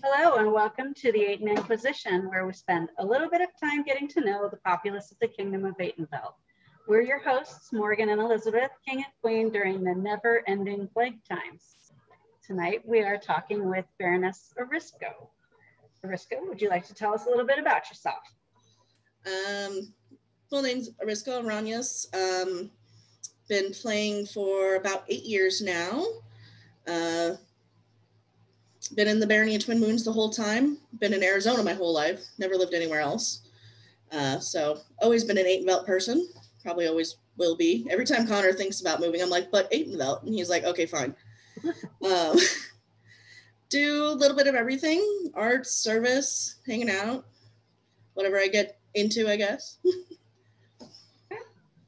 Hello and welcome to the Aten Inquisition, where we spend a little bit of time getting to know the populace of the Kingdom of Atenveldt. We're your hosts, Morgan and Elizabeth, King and Queen during the never-ending plague times. Tonight we are talking with Baroness Irisko. Irisko, would you like to tell us a little bit about yourself? Full name's Irisko Aranyas. Been playing for about 8 years now. Been in the Barony of Twin Moons the whole time. Been in Arizona my whole life. Never lived anywhere else. So always been an Atenveldt person. Probably always will be. Every time Connor thinks about moving, I'm like, but Atenveldt. And he's like, okay, fine. Do a little bit of everything. Art, service, hanging out. Whatever I get into, I guess.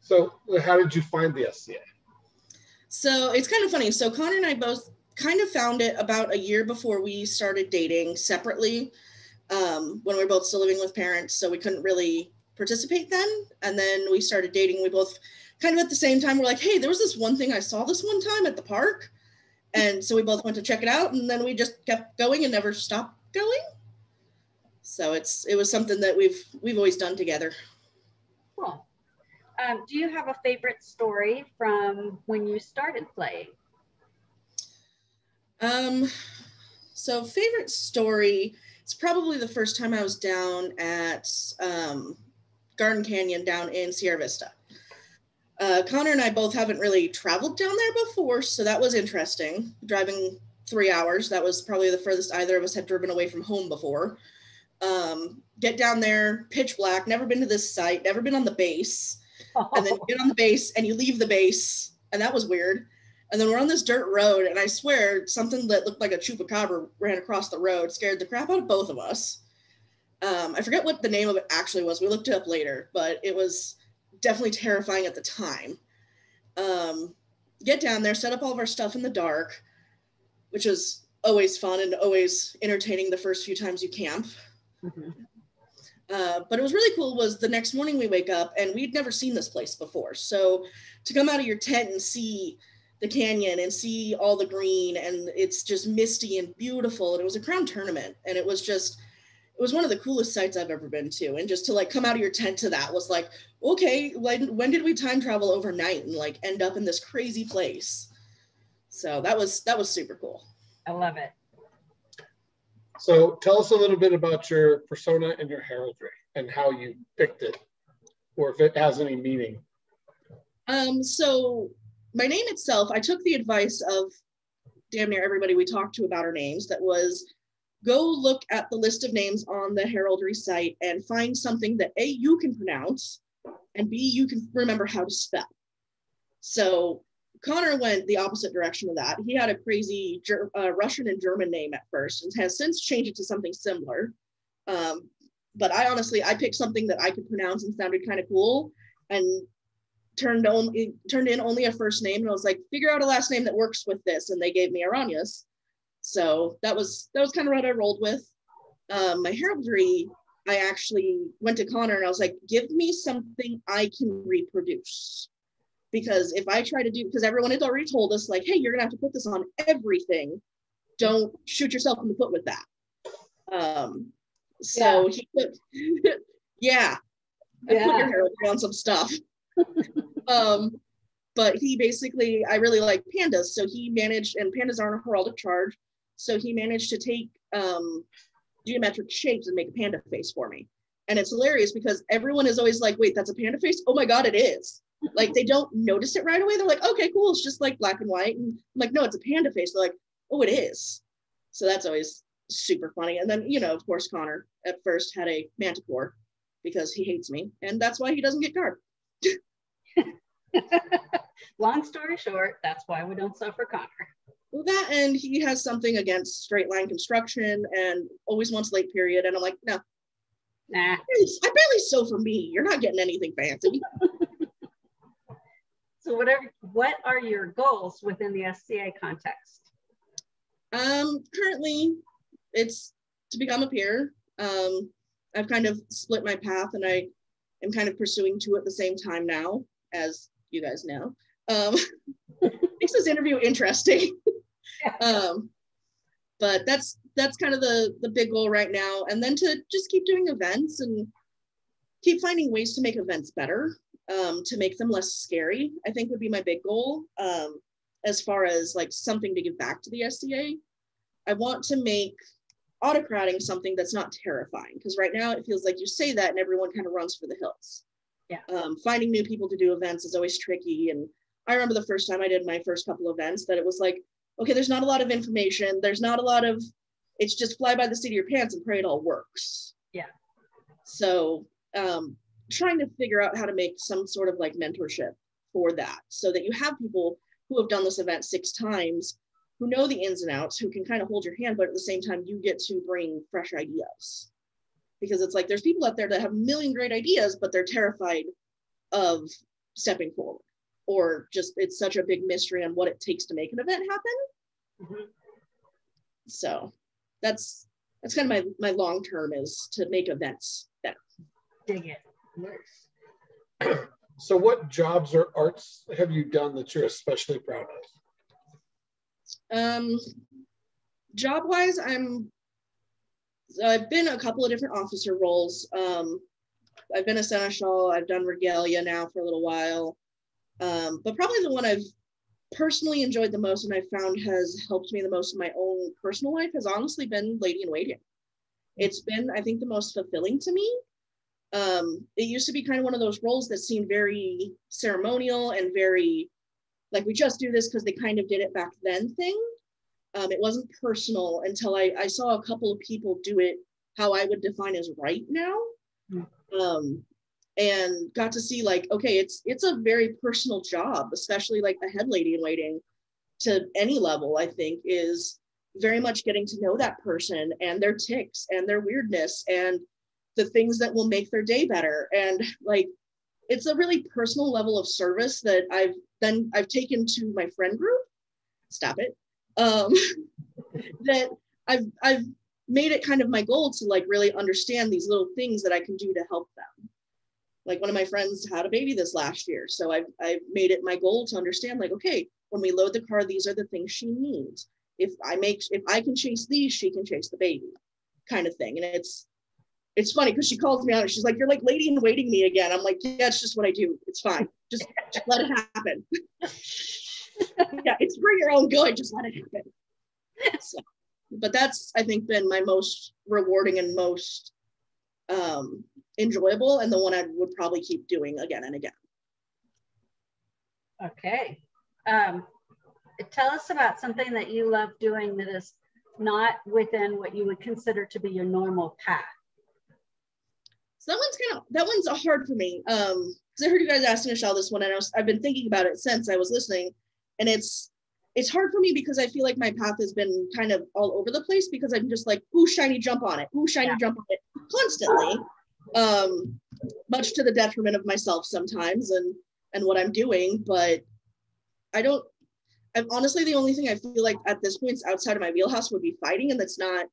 So how did you find the SCA? So it's kind of funny. So Connor and I both kind of found it about a year before we started dating separately, when we were both still living with parents, so we couldn't really participate then. And then we started dating. We both kind of at the same time were like, hey, there was this one thing I saw this one time at the park. And so we both went to check it out, and then we just kept going and never stopped going. So it was something that we've always done together. Cool. Do you have a favorite story from when you started playing? So favorite story, it's probably the first time I was down at Garden Canyon down in Sierra Vista. Connor and I both haven't really traveled down there before, so that was interesting. Driving 3 hours, that was probably the furthest either of us had driven away from home before. Get down there, pitch black, never been to this site, never been on the base. And then you get on the base and you leave the base, and that was weird. And then we're on this dirt road, and I swear something that looked like a chupacabra ran across the road, scared the crap out of both of us. I forget what the name of it actually was. We looked it up later, but it was definitely terrifying at the time. Get down there, set up all of our stuff in the dark, which was always fun and always entertaining the first few times you camp. Mm-hmm. But it was really cool was the next morning we wake up, and we'd never seen this place before. So to come out of your tent and see the canyon and see all the green, and it's just misty and beautiful. And it was a crown tournament, and it was one of the coolest sites I've ever been to. And just to like come out of your tent to that was like, okay, when did we time travel overnight and like end up in this crazy place? So that was super cool. I love it. So tell us a little bit about your persona and your heraldry and how you picked it, or if it has any meaning. So my name itself, I took the advice of damn near everybody we talked to about our names. That was, go look at the list of names on the heraldry site and find something that A, you can pronounce, and B, you can remember how to spell. So Connor went the opposite direction of that. He had a crazy Russian and German name at first and has since changed it to something similar. But I picked something that I could pronounce and sounded kind of cool, and turned in only a first name, and I was like, figure out a last name that works with this, and they gave me Aranyas. So that was kind of what I rolled with. My heraldry, I actually went to Connor and I was like, give me something I can reproduce, because if I try to because everyone had already told us like, hey, you're gonna have to put this on everything, don't shoot yourself in the foot with that. So he put I put your heraldry on some stuff. But he basically, I really like pandas, so he managed, and pandas aren't a heraldic charge, so he managed to take geometric shapes and make a panda face for me. And it's hilarious because everyone is always like, wait, that's a panda face? Oh my god, it is. Like, they don't notice it right away. They're like, okay, cool, it's just like black and white. And I'm like, no, it's a panda face. They're like, oh, it is. So that's always super funny. And then, of course, Connor at first had a manticore because he hates me, and that's why he doesn't get carved. Long story short, that's why we don't suffer Connor. Well, that, and he has something against straight line construction and always wants late period, and I'm like, no. Nah. I barely sew for me. You're not getting anything fancy. So what are your goals within the SCA context? Currently, it's to become a peer. I've kind of split my path, and I am kind of pursuing two at the same time now, as you guys know. Makes this interview interesting. But that's that's kind of the big goal right now. And then to just keep doing events and keep finding ways to make events better, to make them less scary, I think would be my big goal. As far as like something to give back to the SCA, I want to make autocrating something that's not terrifying, because right now it feels like you say that and everyone kind of runs for the hills. Yeah. Finding new people to do events is always tricky. And I remember the first time I did my first couple events that it was like, okay, there's not a lot of information. There's not a lot of, it's just fly by the seat of your pants and pray it all works. Yeah. So trying to figure out how to make some sort of like mentorship for that, so that you have people who have done this event 6 times, who know the ins and outs, who can kind of hold your hand, but at the same time, you get to bring fresh ideas. Because it's like, there's people out there that have a million great ideas, but they're terrified of stepping forward, or just, it's such a big mystery on what it takes to make an event happen. Mm-hmm. So that's kind of my long term, is to make events better. Dig it. Nice. So what jobs or arts have you done that you're especially proud of? Job wise, I've been a couple of different officer roles. I've been a seneschal, I've done regalia now for a little while. But probably the one I've personally enjoyed the most and I found has helped me the most in my own personal life has honestly been lady in waiting. It's been, I think, the most fulfilling to me. It used to be kind of one of those roles that seemed very ceremonial and very like, we just do this because they kind of did it back then thing. It wasn't personal until I saw a couple of people do it how I would define as right now. And got to see like, okay, it's a very personal job, especially like a head lady in waiting to any level, I think, is very much getting to know that person and their tics and their weirdness and the things that will make their day better. And like, it's a really personal level of service that I've taken to my friend group. Stop it. That I've made it kind of my goal to like really understand these little things that I can do to help them. Like one of my friends had a baby this last year. So I've made it my goal to understand like, okay, when we load the car, these are the things she needs. If I can chase these, she can chase the baby, kind of thing. And it's funny because she calls me out and she's like, you're like lady in waiting me again. I'm like, yeah, it's just what I do. It's fine. Just let it happen. Yeah, it's for your own good. Just let it happen. So, but that's, I think, been my most rewarding and most enjoyable, and the one I would probably keep doing again and again. Okay. Tell us about something that you love doing that is not within what you would consider to be your normal path. So that one's hard for me. Because I heard you guys ask Michelle this one, and I've been thinking about it since I was listening, and it's hard for me because I feel like my path has been kind of all over the place because I'm just like, ooh, shiny, jump on it. Ooh, shiny, jump on it constantly. Much to the detriment of myself sometimes and what I'm doing, but I'm honestly, the only thing I feel like at this point outside of my wheelhouse would be fighting, and that's not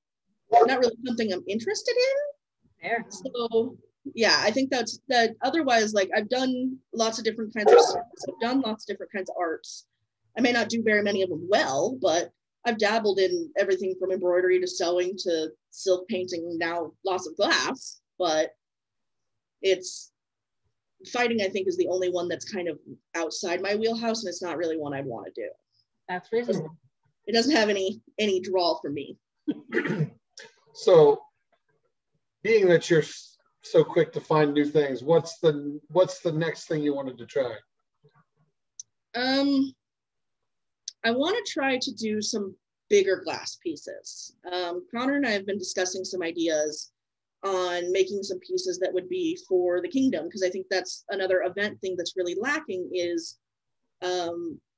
really something I'm interested in. Fair. So yeah, I think that otherwise, like I've done lots of different kinds of stuff. I've done lots of different kinds of arts. I may not do very many of them well, but I've dabbled in everything from embroidery to sewing to silk painting, now lots of glass, but it's fighting, I think, is the only one that's kind of outside my wheelhouse, and it's not really one I'd want to do. That's reasonable. It doesn't have any draw for me. So being that you're so quick to find new things, what's the next thing you wanted to try? I want to try to do some bigger glass pieces. Connor and I have been discussing some ideas on making some pieces that would be for the kingdom, because I think that's another event thing that's really lacking is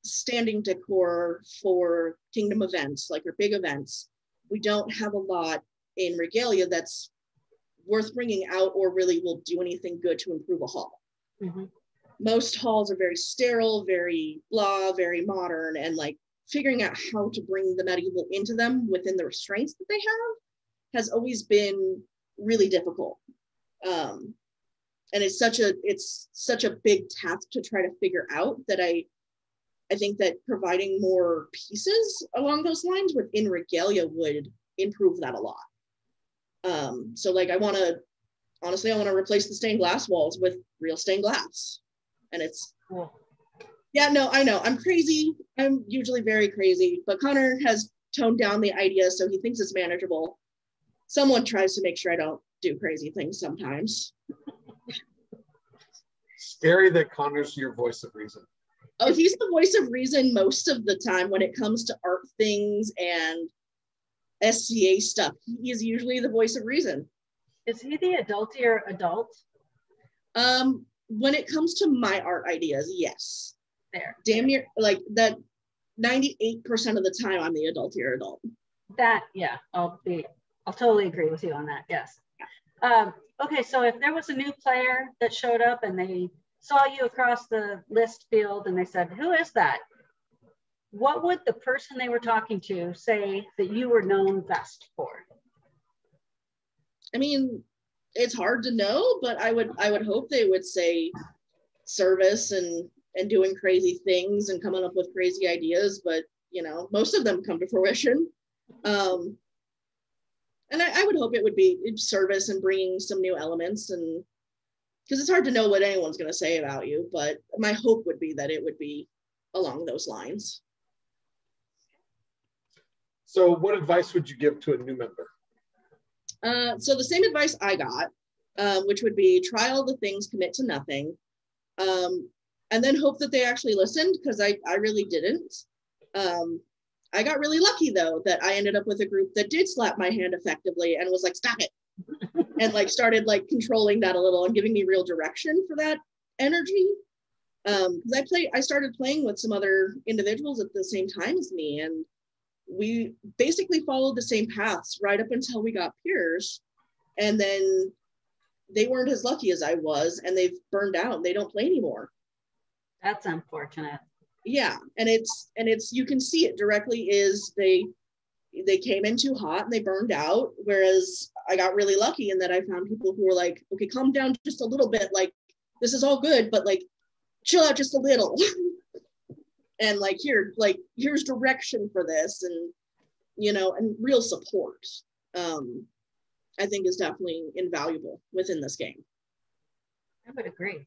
standing decor for kingdom events, like our big events. We don't have a lot in regalia that's worth bringing out or really will do anything good to improve a hall. Mm-hmm. Most halls are very sterile, very blah, very modern, and like figuring out how to bring the medieval into them within the restraints that they have has always been really difficult. And it's such a big task to try to figure out that I think that providing more pieces along those lines within regalia would improve that a lot. So like I want to replace the stained glass walls with real stained glass. And it's Cool. Yeah, no, I know. I'm crazy. I'm usually very crazy, but Connor has toned down the idea, so he thinks it's manageable. Someone tries to make sure I don't do crazy things sometimes. Scary that Connor's your voice of reason. Oh, he's the voice of reason most of the time when it comes to art things and SCA stuff. He is usually the voice of reason. Is he the adultier adult? When it comes to my art ideas, yes. There. Damn near, like that 98% of the time I'm the adultier adult. That, yeah, I'll totally agree with you on that, yes. Okay, so if there was a new player that showed up and they saw you across the list field and they said, who is that? What would the person they were talking to say that you were known best for? I mean, it's hard to know, but I would hope they would say service and doing crazy things and coming up with crazy ideas, but you know, most of them come to fruition. And I would hope it would be service and bringing some new elements, and because it's hard to know what anyone's going to say about you, but my hope would be that it would be along those lines. So what advice would you give to a new member? So the same advice I got, which would be try all the things, commit to nothing, and then hope that they actually listened, because I really didn't. I got really lucky though, that I ended up with a group that did slap my hand effectively and was like, stop it. And like started like controlling that a little and giving me real direction for that energy. Because I started playing with some other individuals at the same time as me, and we basically followed the same paths right up until we got peers. And then they weren't as lucky as I was, and they've burned out. They don't play anymore. That's unfortunate. Yeah, and it's you can see it directly is they came in too hot and they burned out, whereas I got really lucky in that I found people who were like, okay, calm down just a little bit, like this is all good, but like chill out just a little. And like here's direction for this, and you know, and real support I think is definitely invaluable within this game. I would agree.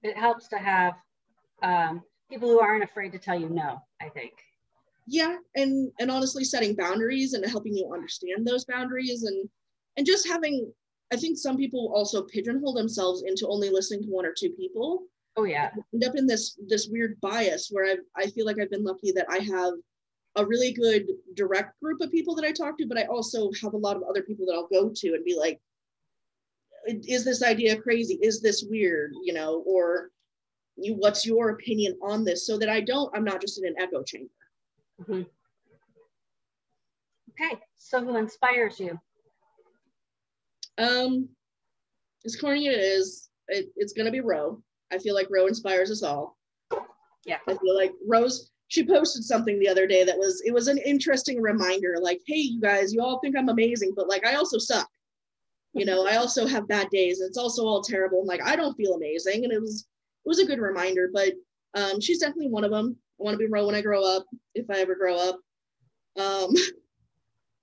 It helps to have people who aren't afraid to tell you no, I think. Yeah, and honestly setting boundaries and helping you understand those boundaries, and just having, I think some people also pigeonhole themselves into only listening to one or two people. Oh yeah. End up in this weird bias where I feel like I've been lucky that I have a really good direct group of people that I talk to, but I also have a lot of other people that I'll go to and be like, is this idea crazy? Is this weird? You know, or what's your opinion on this? So that I'm not just in an echo chamber. Mm-hmm. Okay, so who inspires you? As corny as it is, it's gonna be Ro. I feel like Ro inspires us all. Yeah. I feel like Rose, she posted something the other day it was an interesting reminder, like, hey, you guys, you all think I'm amazing, but like I also suck. You know, I also have bad days. It's also all terrible. And like I don't feel amazing. And it was a good reminder, but she's definitely one of them. I want to be Ro when I grow up, if I ever grow up.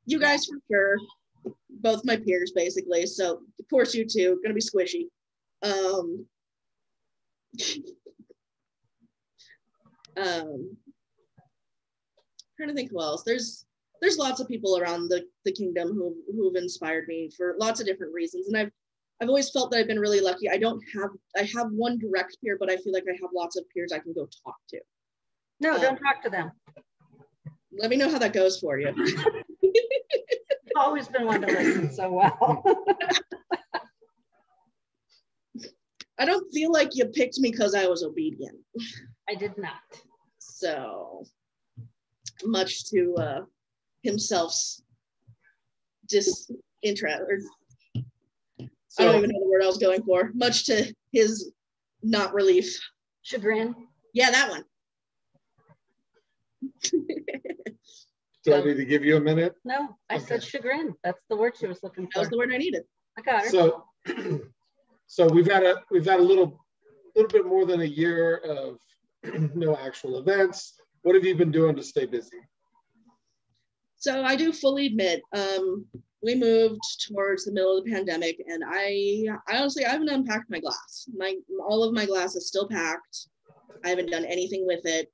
You guys for sure, both my peers basically. So of course you two, gonna be squishy. Trying to think who else. There's lots of people around the kingdom who've inspired me for lots of different reasons, and I've always felt that I've been really lucky. I have one direct peer, but I feel like I have lots of peers I can go talk to. No, don't talk to them. Let me know how that goes for you. You've always been one to listen so well. I don't feel like you picked me because I was obedient. I did not. So much to himself's disinterest, or I don't even know the word I was going for. Much to his not relief. Chagrin. Yeah, that one. Do I need to give you a minute? No, I said chagrin. That's the word she was looking for. That was the word I needed. I got her. So we've had a little bit more than a year of no actual events. What have you been doing to stay busy? So I do fully admit, we moved towards the middle of the pandemic, and I honestly, I haven't unpacked my glass. All of my glass is still packed. I haven't done anything with it.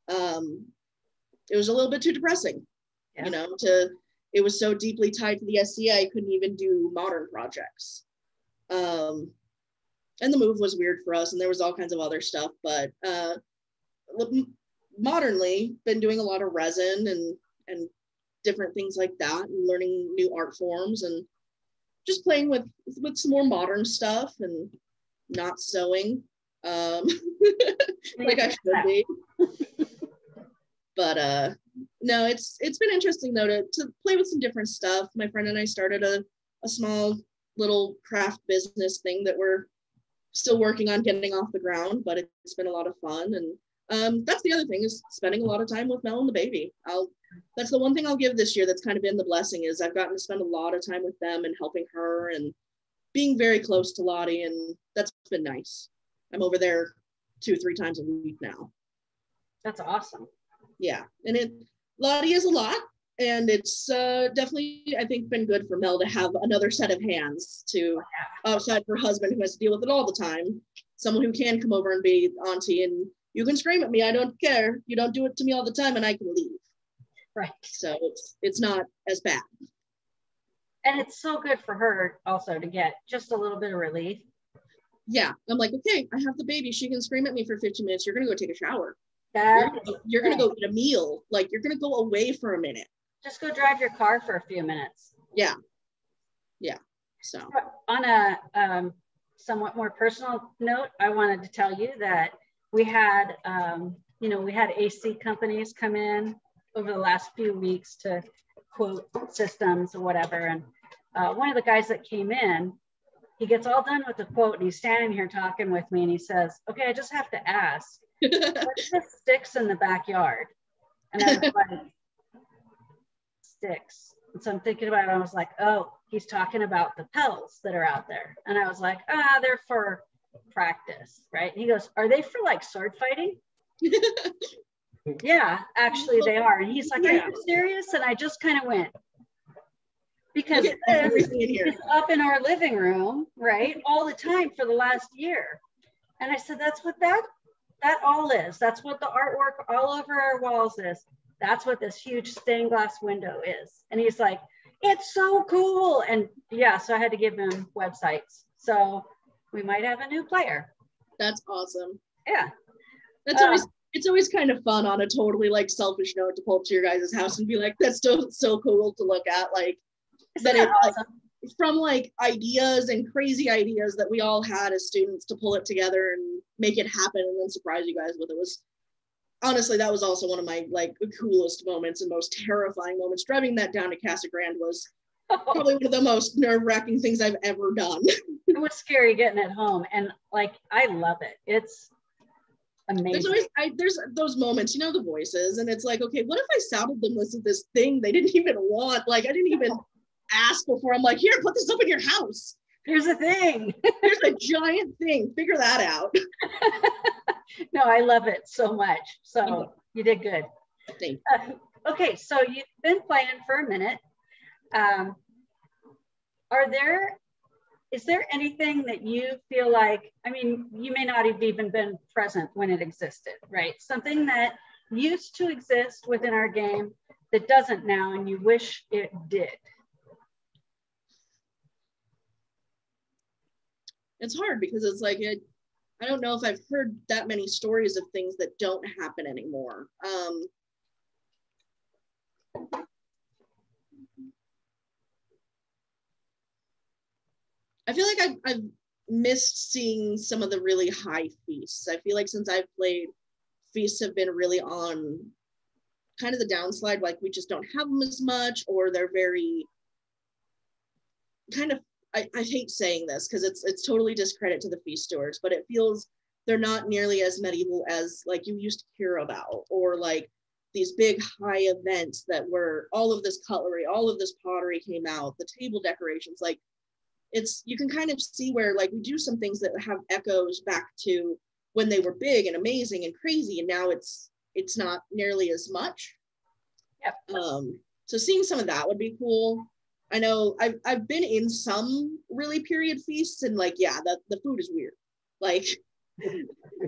It was a little bit too depressing, you know, it was so deeply tied to the SCA, I couldn't even do modern projects. And the move was weird for us, and there was all kinds of other stuff, but modernly, been doing a lot of resin and different things like that, and learning new art forms, and just playing with some more modern stuff, and not sewing like I should be. But no, it's been interesting though to play with some different stuff. My friend and I started a small little craft business thing that we're still working on getting off the ground, but it's been a lot of fun. And that's the other thing, is spending a lot of time with Mel and the baby. That's the one thing I'll give this year that's kind of been the blessing, is I've gotten to spend a lot of time with them and helping her and being very close to Lottie, and that's been nice. I'm over there 2-3 times a week now. That's awesome. Yeah, and Lottie is a lot, and it's definitely, I think, been good for Mel to have another set of hands to, outside her husband who has to deal with it all the time, someone who can come over and be auntie, and you can scream at me, I don't care, you don't do it to me all the time, and I can leave. Right. So it's not as bad. And it's so good for her also to get just a little bit of relief. Yeah, I'm like, okay, I have the baby, she can scream at me for 15 minutes, you're gonna go take a shower. You're gonna go eat a meal, like you're gonna go away for a minute. Just go drive your car for a few minutes. Yeah. So on a somewhat more personal note, I wanted to tell you that we had we had AC companies come in over the last few weeks to quote systems or whatever, and one of the guys that came in, he gets all done with the quote and he's standing here talking with me, and he says, okay, I just have to ask, what's the sticks in the backyard? And I was like, sticks. And so I'm thinking about it, I was like, oh, he's talking about the petals that are out there. And I was like, they're for practice, right? And he goes, are they for like sword fighting? Yeah, actually they are. And he's like, are you serious? And I just kind of went, because it's up in our living room, right, all the time for the last year. And I said, that's what that all is. That's what the artwork all over our walls is. That's what this huge stained glass window is. And he's like, it's so cool. And yeah, so I had to give him websites. So we might have a new player. That's awesome. Yeah. It's always kind of fun on a totally like selfish note to pull up to your guys' house and be like, that's so cool to look at. Like, that it awesome? Like, from like ideas and crazy ideas that we all had as students to pull it together and make it happen and then surprise you guys with it. Was honestly, that was also one of my like coolest moments and most terrifying moments. Driving that down to Casa Grande was probably one of the most nerve-wracking things I've ever done. It was scary getting it home, and like I love it. It's amazing. There's those moments, you know, the voices, and it's like, okay, what if I saddled them with this thing they didn't even want? Like I didn't even ask before. I'm like, here, put this up in your house. Here's a thing. Here's a giant thing. Figure that out. No, I love it so much. So you did good. Thank you. Okay, so you've been playing for a minute. Is there anything that you feel like, I mean, you may not have even been present when it existed, right? Something that used to exist within our game that doesn't now and you wish it did? It's hard because it's like, I don't know if I've heard that many stories of things that don't happen anymore. I feel like I've missed seeing some of the really high feasts. I feel like since I've played, feasts have been really on kind of the downslide, like we just don't have them as much, or they're very kind of, I hate saying this because it's totally discredit to the feast stewards, but it feels they're not nearly as medieval as like you used to hear about, or like these big high events that were all of this cutlery, all of this pottery came out, the table decorations, like you can kind of see where like we do some things that have echoes back to when they were big and amazing and crazy, and now it's not nearly as much. Yep. So seeing some of that would be cool. I know I've been in some really period feasts, and like, yeah, the food is weird. Like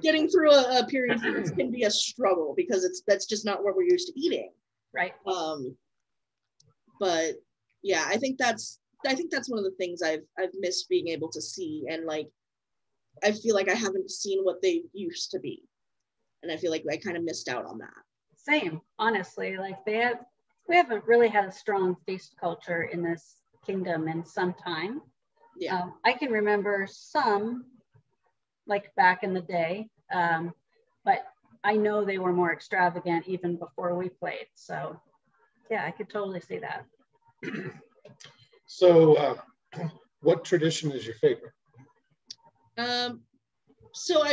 getting through a period feast can be a struggle because that's just not what we're used to eating. Right. But yeah, I think that's one of the things I've missed being able to see, and like I feel like I haven't seen what they used to be, and I feel like I kind of missed out on that. Same, honestly. Like we haven't really had a strong feast culture in this kingdom in some time. Yeah, I can remember some, like back in the day, but I know they were more extravagant even before we played. So yeah, I could totally see that. So what tradition is your favorite? So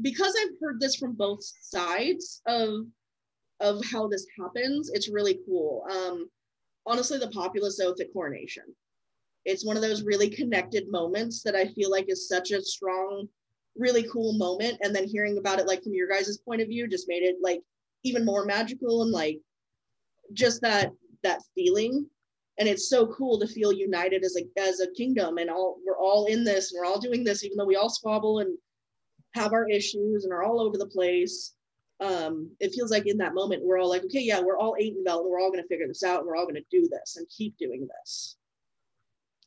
because I've heard this from both sides of how this happens, it's really cool. Honestly, the populace oath at coronation. It's one of those really connected moments that I feel like is such a strong, really cool moment. And then hearing about it like from your guys' point of view just made it like even more magical, and like just that feeling. And it's so cool to feel united as a kingdom, and we're all in this, and we're all doing this, even though we all squabble and have our issues and are all over the place. It feels like in that moment we're all like, okay, yeah, we're all Atenveldt, and we're all going to figure this out, and we're all going to do this and keep doing this.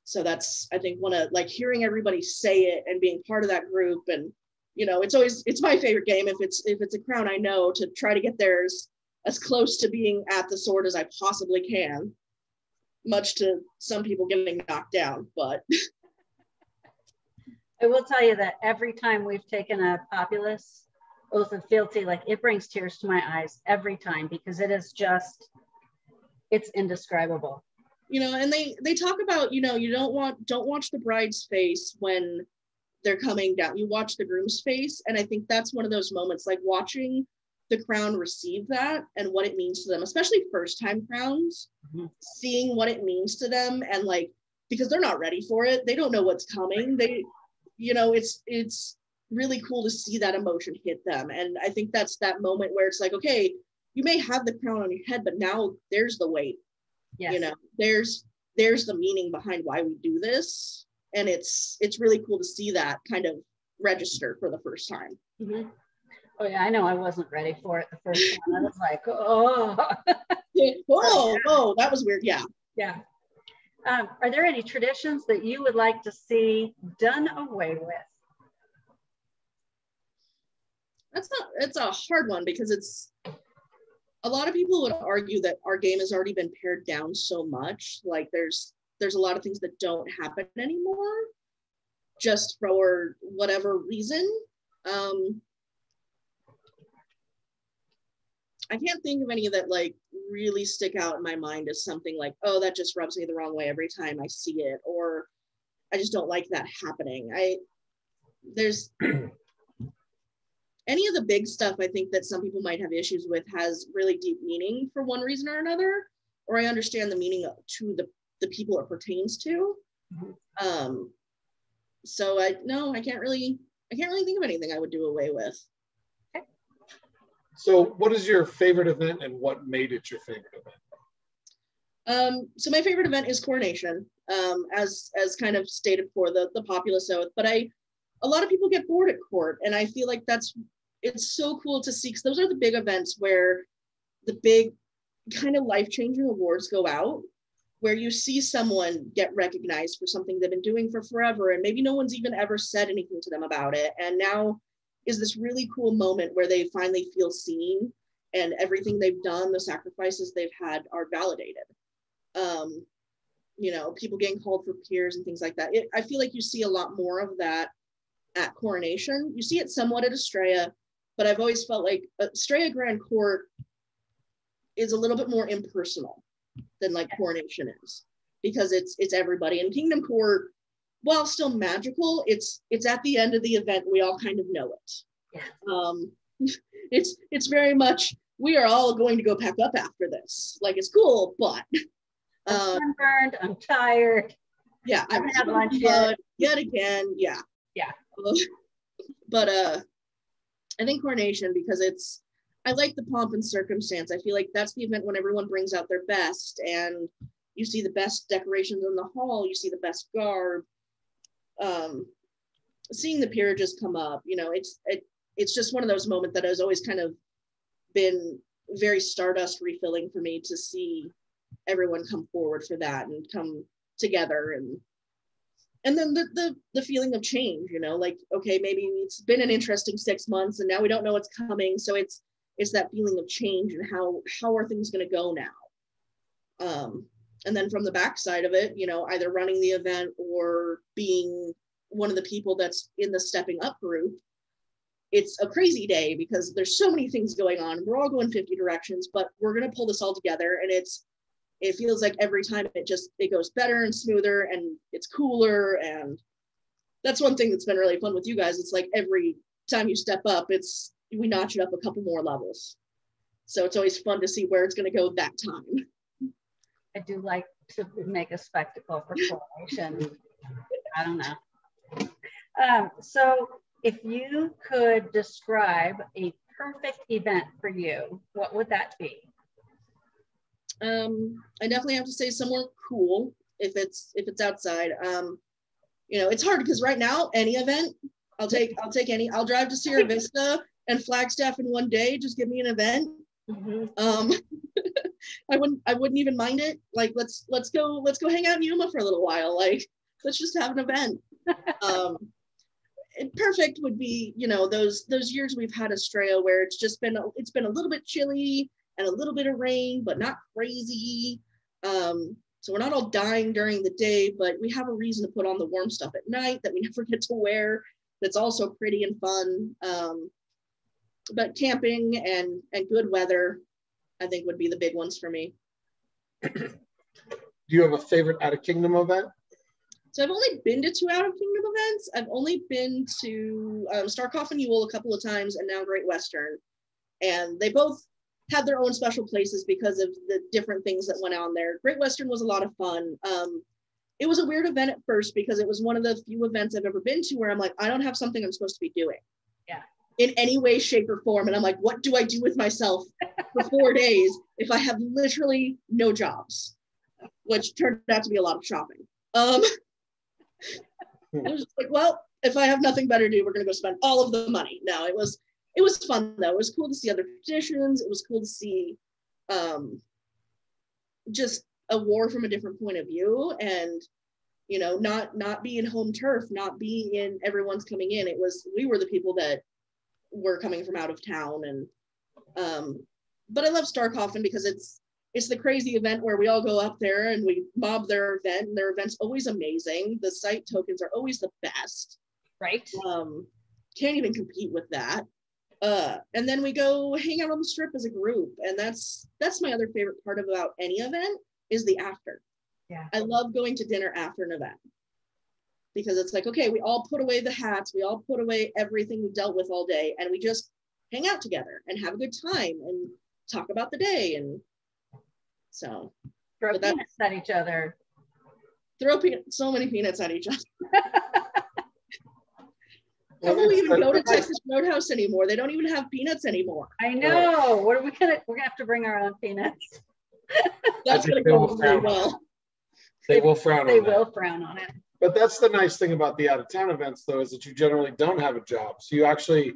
So that's, I think, one of like hearing everybody say it and being part of that group. And you know, it's my favorite game if it's a crown I know, to try to get there as close to being at the sword as I possibly can, much to some people getting knocked down. But I will tell you that every time we've taken a populace oath of fealty, like it brings tears to my eyes every time, because it is just, it's indescribable. You know, and they talk about, you know, you don't watch the bride's face when they're coming down, you watch the groom's face. And I think that's one of those moments, like watching the crown receive that and what it means to them, especially first time crowns, seeing what it means to them, and like, because they're not ready for it, they don't know what's coming, they, you know, it's really cool to see that emotion hit them. And I think that's that moment where it's like, okay, you may have the crown on your head, but now there's the weight. Yes. You know, there's the meaning behind why we do this, and it's really cool to see that kind of register for the first time. Mm-hmm. Oh yeah, I know I wasn't ready for it the first time. I was like, oh. Oh, that was weird. Yeah. Yeah. Are there any traditions that you would like to see done away with? It's a hard one, because it's, a lot of people would argue that our game has already been pared down so much. Like there's a lot of things that don't happen anymore, just for whatever reason. I can't think of any that like really stick out in my mind as something like, oh, that just rubs me the wrong way every time I see it, or I just don't like that happening. There's any of the big stuff I think that some people might have issues with has really deep meaning for one reason or another, or I understand the meaning to the people it pertains to. So I can't really think of anything I would do away with. So what is your favorite event, and what made it your favorite event? So my favorite event is coronation, as kind of stated for the populace oath, but a lot of people get bored at court, and I feel like it's so cool to see, because those are the big events where the big kind of life-changing awards go out, where you see someone get recognized for something they've been doing for forever, and maybe no one's even ever said anything to them about it, and now is this really cool moment where they finally feel seen, and everything they've done, the sacrifices they've had, are validated. You know, people getting called for peers and things like that. I feel like you see a lot more of that at coronation. You see it somewhat at Estrella, but I've always felt like Estrella Grand Court is a little bit more impersonal than like coronation is, because it's everybody. And Kingdom Court, while still magical, it's at the end of the event, we all kind of know it. Yeah. It's very much, we are all going to go pack up after this. Like, it's cool, but I'm sunburned, I'm tired. Yeah, I haven't had lunch yet again. Yeah. Yeah. But I think coronation, because I like the pomp and circumstance. I feel like that's the event when everyone brings out their best, and you see the best decorations in the hall, you see the best garb. Seeing the peerages come up, you know, it's just one of those moments that has always kind of been very Stardust refilling for me, to see everyone come forward for that and come together, and then the feeling of change, you know, like, okay, maybe it's been an interesting 6 months and now we don't know what's coming, so it's that feeling of change and how are things going to go now. And then from the backside of it, you know, either running the event or being one of the people that's in the stepping up group, it's a crazy day because there's so many things going on. We're all going 50 directions, but we're going to pull this all together. And it feels like every time it goes better and smoother and it's cooler. And that's one thing that's been really fun with you guys. It's like every time you step up, we notch it up a couple more levels. So it's always fun to see where it's going to go that time. I do like to make a spectacle for coronation. I don't know. So if you could describe a perfect event for you, what would that be? I definitely have to say somewhere cool if it's outside. You know, it's hard because right now any event, I'll take any. I'll drive to Sierra Vista and Flagstaff in one day. Just give me an event. Mm-hmm. I wouldn't even mind it. Like, let's go hang out in Yuma for a little while. Like, let's just have an event. Perfect would be, you know, those years we've had Estrella where it's been a little bit chilly and a little bit of rain, but not crazy. So we're not all dying during the day, but we have a reason to put on the warm stuff at night that we never get to wear. That's also pretty and fun. But camping and good weather, I think, would be the big ones for me. Do you have a favorite Out of Kingdom event? So I've only been to 2 Out of Kingdom events. I've only been to Starkoff and Ewell a couple of times, and now Great Western. And they both had their own special places because of the different things that went on there. Great Western was a lot of fun. It was a weird event at first because it was one of the few events I've ever been to where I'm like, I don't have something I'm supposed to be doing. Yeah. In any way, shape, or form. And I'm like, what do I do with myself for 4 days if I have literally no jobs? Which turned out to be a lot of shopping. I was just like, well, if I have nothing better to do, we're gonna go spend all of the money. No, it was fun though. It was cool to see other traditions. It was cool to see just a war from a different point of view, and you know, not be in home turf, not be in everyone's coming in. We were the people that were coming from out of town. And but I love Starkoffen because it's the crazy event where we all go up there and we mob their event, and their event's always amazing. The site tokens are always the best. Right. Can't even compete with that. And then we go hang out on the strip as a group. And that's my other favorite part about any event is the after. Yeah. I love going to dinner after an event because it's like, okay, we all put away the hats, we all put away everything we dealt with all day, and we just hang out together and have a good time and talk about the day. And so throw peanuts at each other. So many peanuts at each other. How will we even go to Texas Roadhouse anymore? They don't even have peanuts anymore. I know. What are we gonna? We're gonna have to bring our own peanuts. That's gonna go really well. They will frown on it. They will frown on it. But that's the nice thing about the out-of-town events, though, is that you generally don't have a job. So you actually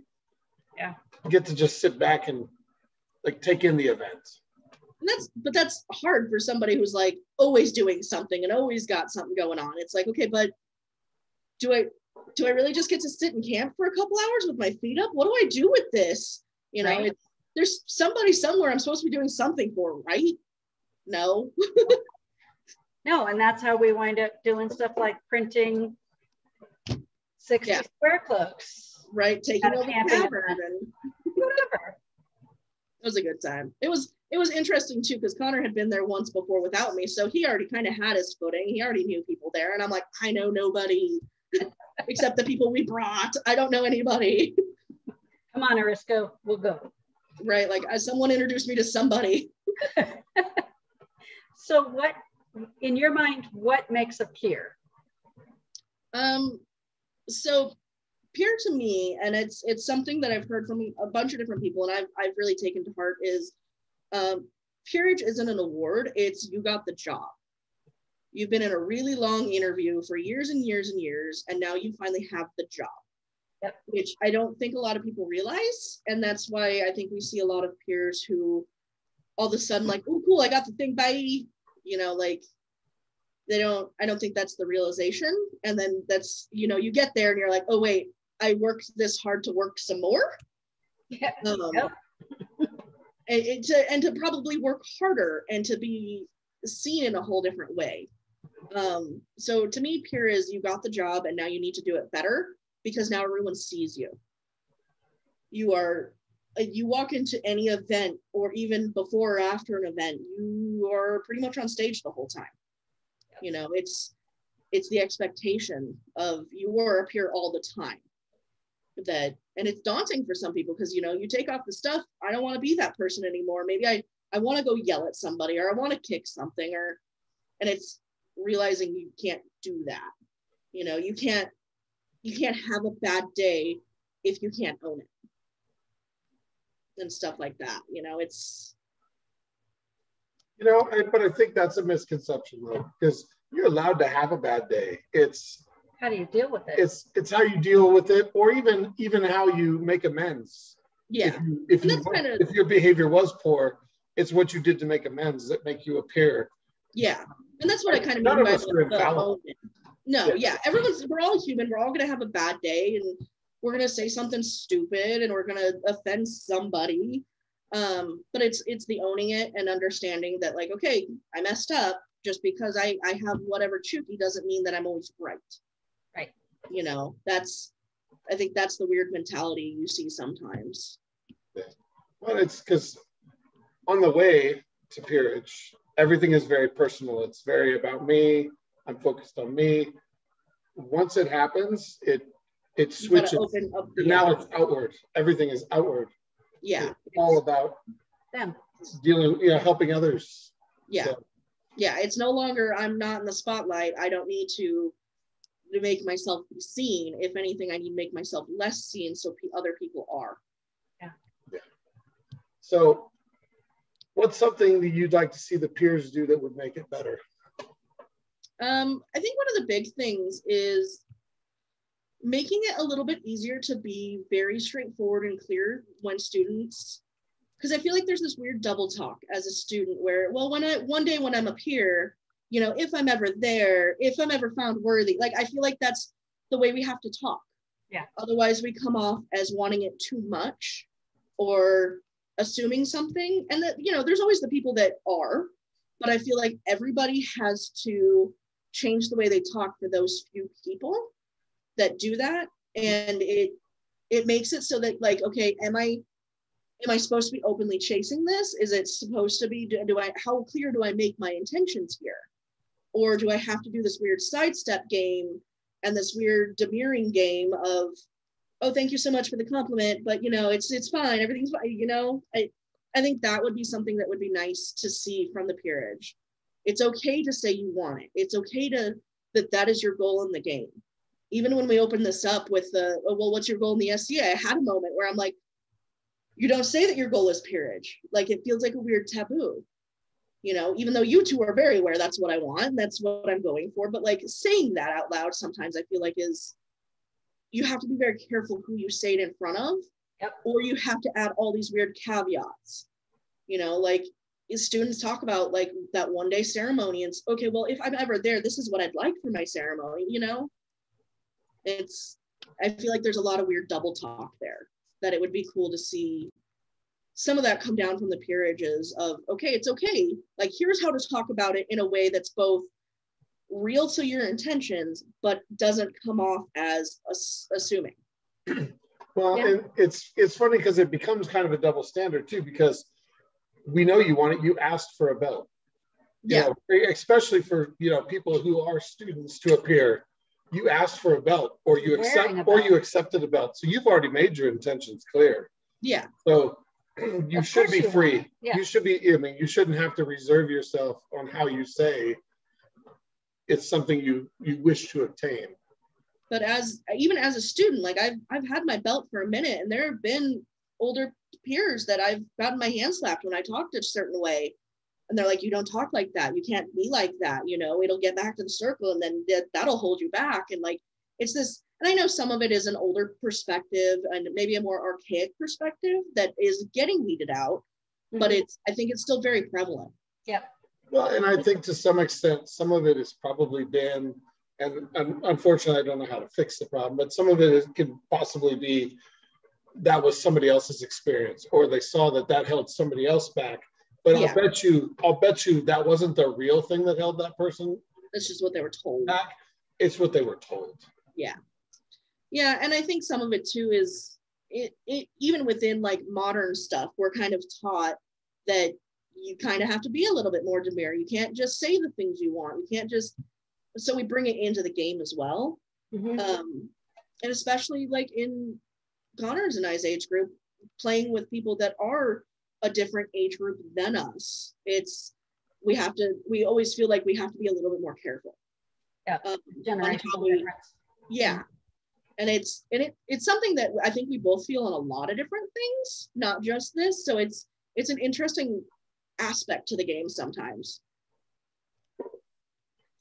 get to just sit back and like take in the event. But that's hard for somebody who's like always doing something and always got something going on. It's like, okay, but do I really just get to sit and camp for a couple hours with my feet up? What do I do with this? You know, right. There's somebody somewhere I'm supposed to be doing something for, right? No. No, and that's how we wind up doing stuff like printing 60 square cloaks. Right, taking over the cavern and whatever. It was a good time. It was interesting too because Connor had been there once before without me, so he already kind of had his footing. He already knew people there, and I'm like, I know nobody except the people we brought. I don't know anybody. Come on, Irisko, we'll go. Right, like someone introduced me to somebody. So what, in your mind, what makes a peer? So peer to me, and it's something that I've heard from a bunch of different people, and I've really taken to heart, is peerage isn't an award, it's you got the job. You've been in a really long interview for years and years and years, and now you finally have the job. Yep. Which I don't think a lot of people realize. And that's why I think we see a lot of peers who all of a sudden like, oh, cool, I got the thing, bye. You know, like I don't think that's the realization. And then that's, you know, you get there and you're like, oh, wait, I worked this hard to work some more. Yeah. Yep. And to probably work harder and to be seen in a whole different way. So to me, peer is you got the job and now you need to do it better because now everyone sees you. You walk into any event or even before or after an event, you are pretty much on stage the whole time. Yep. You know, it's the expectation of you are a peer all the time. And it's daunting for some people because, you know, you take off the stuff. I don't want to be that person anymore. Maybe I want to go yell at somebody or I want to kick something and it's realizing you can't do that. You know, you can't have a bad day if you can't own it and stuff like that. You know, it's. You know, but I think that's a misconception though, because you're allowed to have a bad day. It's. How do you deal with it? It's how you deal with it, or even how you make amends. Yeah. If your behavior was poor, it's what you did to make amends that make you a peer. Yeah, and that's what I kind of mean by the No, yeah, we're all human. We're all gonna have a bad day, and we're gonna say something stupid, and we're gonna offend somebody. But it's the owning it and understanding that, like, okay, I messed up. Just because I have whatever chooky doesn't mean that I'm always right. Right. You know, I think that's the weird mentality you see sometimes. Yeah. Well, it's because on the way to peerage, everything is very personal. It's very about me. I'm focused on me. Once it happens, it switches. Open up, now it's outward. Everything is outward. Yeah. It's all about them dealing, helping others. Yeah. So. Yeah. It's no longer, I'm not in the spotlight. I don't need to make myself be seen. If anything, I need to make myself less seen so other people are. Yeah. So what's something that you'd like to see the peers do that would make it better? I think one of the big things is making it a little bit easier to be very straightforward and clear when students, because I feel like there's this weird double talk as a student where, well, one day when I'm a peer, you know, if I'm ever there, if I'm ever found worthy, like, I feel like that's the way we have to talk. Yeah. Otherwise we come off as wanting it too much or assuming something. And that, you know, there's always the people that are, but I feel like everybody has to change the way they talk for those few people that do that. And it makes it so that, like, okay, am I supposed to be openly chasing this? Is it supposed to be, how clear do I make my intentions here? Or do I have to do this weird sidestep game and this weird demurring game of, oh, thank you so much for the compliment, but, you know, it's fine, everything's fine, you know? I think that would be something that would be nice to see from the peerage. It's okay to say you want it. It's okay that is your goal in the game. Even when we open this up with well, what's your goal in the SCA? I had a moment where I'm like, you don't say that your goal is peerage. Like, it feels like a weird taboo. You know, even though you two are very aware that's what I want, that's what I'm going for. But, like, saying that out loud sometimes I feel like you have to be very careful who you say it in front of. Yep. Or you have to add all these weird caveats. You know, like, students talk about, like, that one day ceremony and, okay, well, if I'm ever there, this is what I'd like for my ceremony, you know? I feel like there's a lot of weird double talk there, that it would be cool to see some of that come down from the peerages of, okay, it's okay. Like, here's how to talk about it in a way that's both real to your intentions, but doesn't come off as assuming. Well, yeah. And it's funny because it becomes kind of a double standard too, because we know you want it. You asked for a belt. Yeah. You know, especially for, you know, people who are students to appear. You asked for a belt, or you accepted a belt. So you've already made your intentions clear. Yeah. So you should be free. Yeah. You should be, I mean, you shouldn't have to reserve yourself on how you say it's something you wish to obtain. But even as a student, like I've had my belt for a minute, and there have been older peers that I've gotten my hand slapped when I talked a certain way. And they're like, you don't talk like that. You can't be like that. You know, it'll get back to the circle, and then that'll hold you back. And like, it's this, and I know some of it is an older perspective and maybe a more archaic perspective that is getting weeded out, but I think it's still very prevalent. Yep. Well, and I think to some extent, some of it has probably been, and unfortunately, I don't know how to fix the problem, but some of it could possibly be that was somebody else's experience, or they saw that held somebody else back. But yeah. I'll bet you that wasn't the real thing that held that person. It's just what they were told back. It's what they were told. Yeah. Yeah, and I think some of it too is it even within like modern stuff, we're kind of taught that you kind of have to be a little bit more demure. You can't just say the things you want. You can't just, so we bring it into the game as well. And especially like in Connor's and I's age group, playing with people that are a different age group than us, we always feel like we have to be a little bit more careful. Yeah, generational difference. Yeah. And it's something that I think we both feel in a lot of different things, not just this. So it's an interesting aspect to the game sometimes.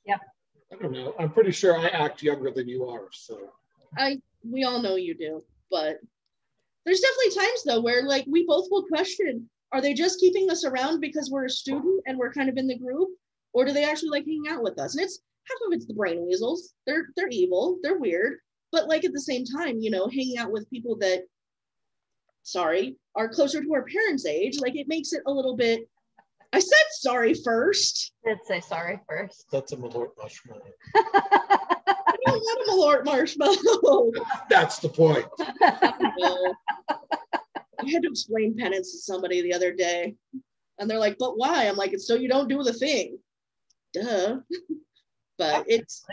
Yep. I don't know. I'm pretty sure I act younger than you are. So we all know you do, but there's definitely times though where like we both will question, are they just keeping us around because we're a student and we're kind of in the group, or do they actually like hanging out with us? And it's half of it's the brain weasels. They're evil, they're weird, but like at the same time, you know, hanging out with people that are closer to our parents' age, like it makes it a little bit. I said sorry first. Did say sorry first. That's a Malort marshmallow. I don't want a Malort marshmallow. That's the point. I had to explain penance to somebody the other day, and they're like, "But why?" I'm like, "It's so you don't do the thing." Duh. But it's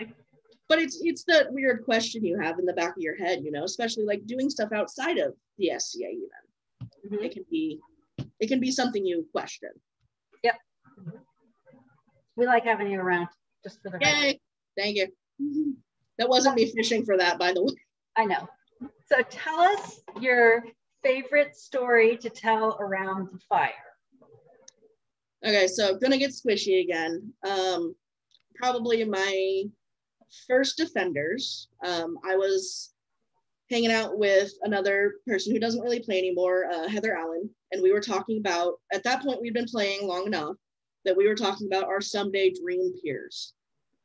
that weird question you have in the back of your head, you know, especially like doing stuff outside of the SCA even. It can be something you question. Yep. We like having you around, just for the record. Thank you. That wasn't me fishing for that, by the way. I know. So tell us your favorite story to tell around the fire. Okay, so gonna get squishy again. Probably my first Defenders. I was hanging out with another person who doesn't really play anymore, Heather Allen, and we were talking about, at that point we'd been playing long enough that we were talking about our someday dream peers,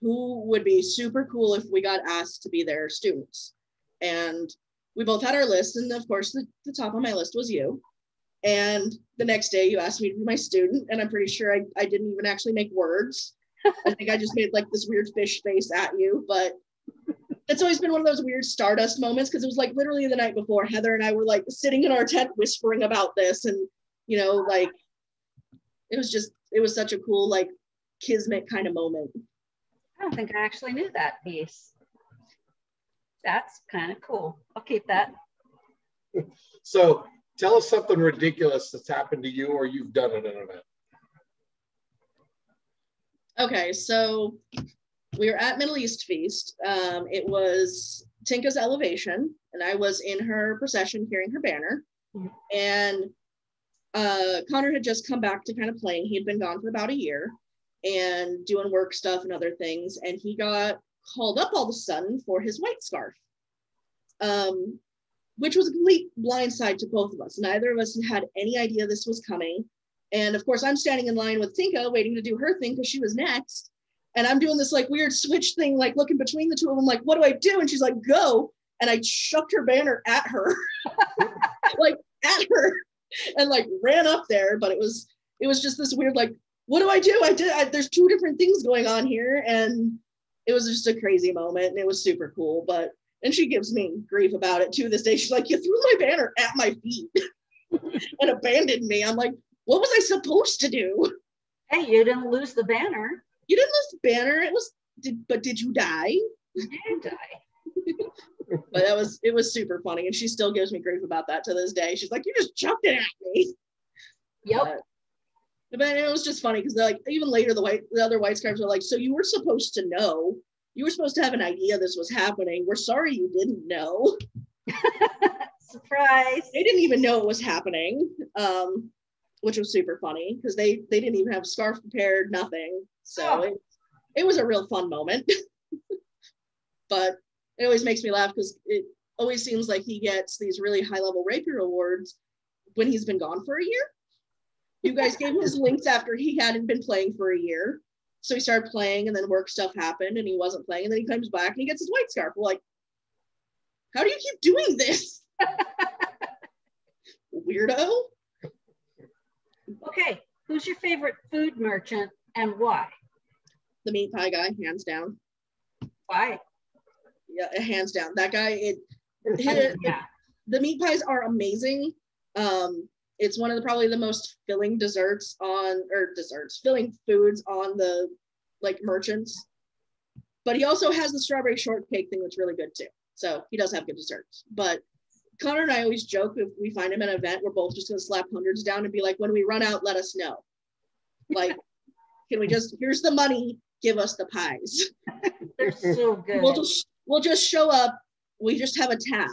who would be super cool if we got asked to be their students. And we both had our list, and of course the top of my list was you. And the next day you asked me to be my student, and I'm pretty sure I didn't even actually make words. I think I just made like this weird fish face at you, but it's always been one of those weird Stardust moments, because it was like literally the night before Heather and I were like sitting in our tent whispering about this, and you know, like it was such a cool like kismet kind of moment. I don't think I actually knew that piece. That's kind of cool. I'll keep that. So tell us something ridiculous that's happened to you or you've done at an event. Okay, so we were at Middle East Feast. It was Tinka's elevation, and I was in her procession carrying her banner. And Connor had just come back to kind of playing. He had been gone for about a year and doing work stuff and other things. And he got called up all of a sudden for his white scarf, which was a complete blindside to both of us. Neither of us had any idea this was coming. And of course, I'm standing in line with Tinka waiting to do her thing because she was next. And I'm doing this like weird switch thing, like looking between the two of them, like, what do I do? And she's like, go. And I chucked her banner at her, like at her, and like ran up there. But it was just this weird, like, what do I do? There's two different things going on here. And it was just a crazy moment, and it was super cool. And she gives me grief about it too this day. She's like, you threw my banner at my feet and abandoned me. I'm like, what was I supposed to do? Hey, you didn't lose the banner. You didn't lose the banner. But did you die? You did die. But it was super funny, and she still gives me grief about that to this day. She's like, you just chucked it at me. Yep. But it was just funny because like even later the other white scarves are like, so you were supposed to know you were supposed to have an idea this was happening. We're sorry you didn't know. Surprise. They didn't even know it was happening, which was super funny because they didn't even have a scarf prepared, nothing. So it was a real fun moment. But it always makes me laugh because it always seems like he gets these really high-level rapier awards when he's been gone for a year. You guys gave him his links after he hadn't been playing for a year. So he started playing and then work stuff happened and he wasn't playing. And then he comes back and he gets his white scarf. We're like, how do you keep doing this? Weirdo. Okay, who's your favorite food merchant and why? The meat pie guy, hands down. Why? Yeah, hands down. That guy, the meat pies are amazing. It's one of the probably the most filling filling foods on the like merchants. But he also has the strawberry shortcake thing that's really good too. So he does have good desserts. But Connor and I always joke if we find him at an event, we're both just gonna slap hundreds down and be like, when we run out, let us know. Like, can we just, here's the money, give us the pies. They're so good. We'll just show up. We just have a tab.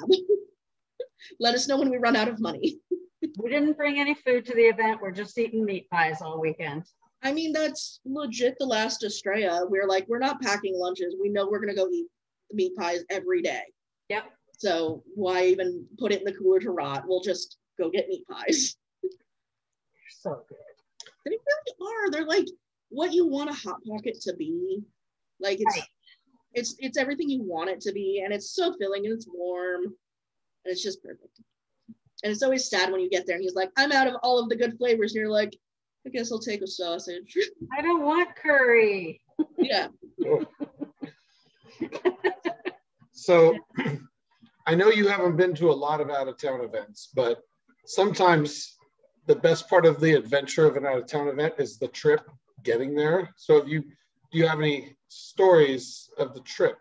Let us know when we run out of money. We didn't bring any food to the event. We're just eating meat pies all weekend. I mean, that's legit the last Estrella. We're like, we're not packing lunches. We know we're going to go eat meat pies every day. Yep. So why even put it in the cooler to rot? We'll just go get meat pies. They're so good. They really are. They're like what you want a Hot Pocket to be. Like it's everything you want it to be. And it's so filling and it's warm. And it's just perfect. And it's always sad when you get there and he's like, I'm out of all of the good flavors. And you're like, I guess I'll take a sausage. I don't want curry. Yeah. So I know you haven't been to a lot of out-of-town events, but sometimes the best part of the adventure of an out-of-town event is the trip getting there. So do you have any stories of the trip?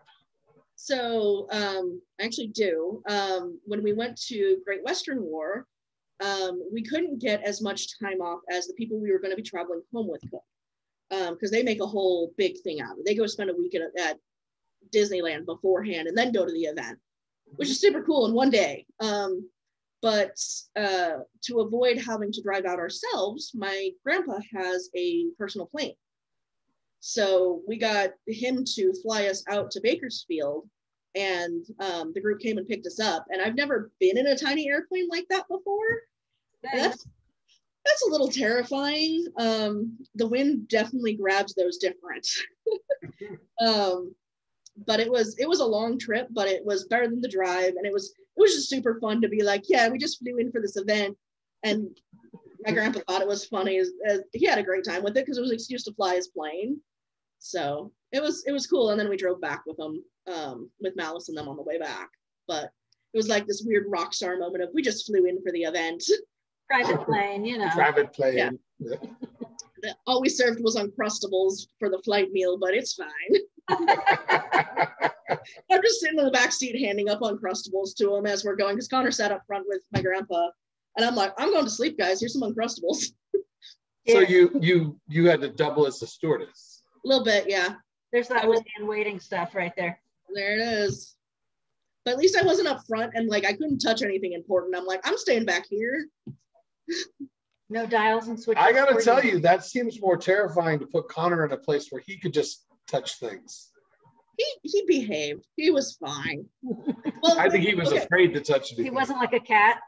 So I actually do. When we went to Great Western War, we couldn't get as much time off as the people we were going to be traveling home with could, because they make a whole big thing out of it. They go spend a week at Disneyland beforehand and then go to the event, which is super cool in one day. But to avoid having to drive out ourselves, my grandpa has a personal plane. So we got him to fly us out to Bakersfield, and the group came and picked us up. And I've never been in a tiny airplane like that before. That's a little terrifying. The wind definitely grabs those different. But it was a long trip, but it was better than the drive, and it was just super fun to be like, yeah, we just flew in for this event, and my grandpa thought it was funny. He had a great time with it because it was an excuse to fly his plane. So it was cool, and then we drove back with them, with Malice and them on the way back. But it was like this weird rock star moment of we just flew in for the event. Private plane, you know. Private plane. Yeah. All we served was Uncrustables for the flight meal, but it's fine. I'm just sitting in the back seat handing up Uncrustables to him as we're going, because Connor sat up front with my grandpa, and I'm like, I'm going to sleep, guys. Here's some Uncrustables. So you had to double as a stewardess. A little bit, yeah. There's that in waiting stuff right there. There it is. But at least I wasn't up front, and like I couldn't touch anything important. I'm like, I'm staying back here. No dials and switches. I gotta tell you, that seems more terrifying to put Connor in a place where he could just touch things. He behaved. He was fine. Well, I think he was afraid to touch anything. He wasn't like a cat.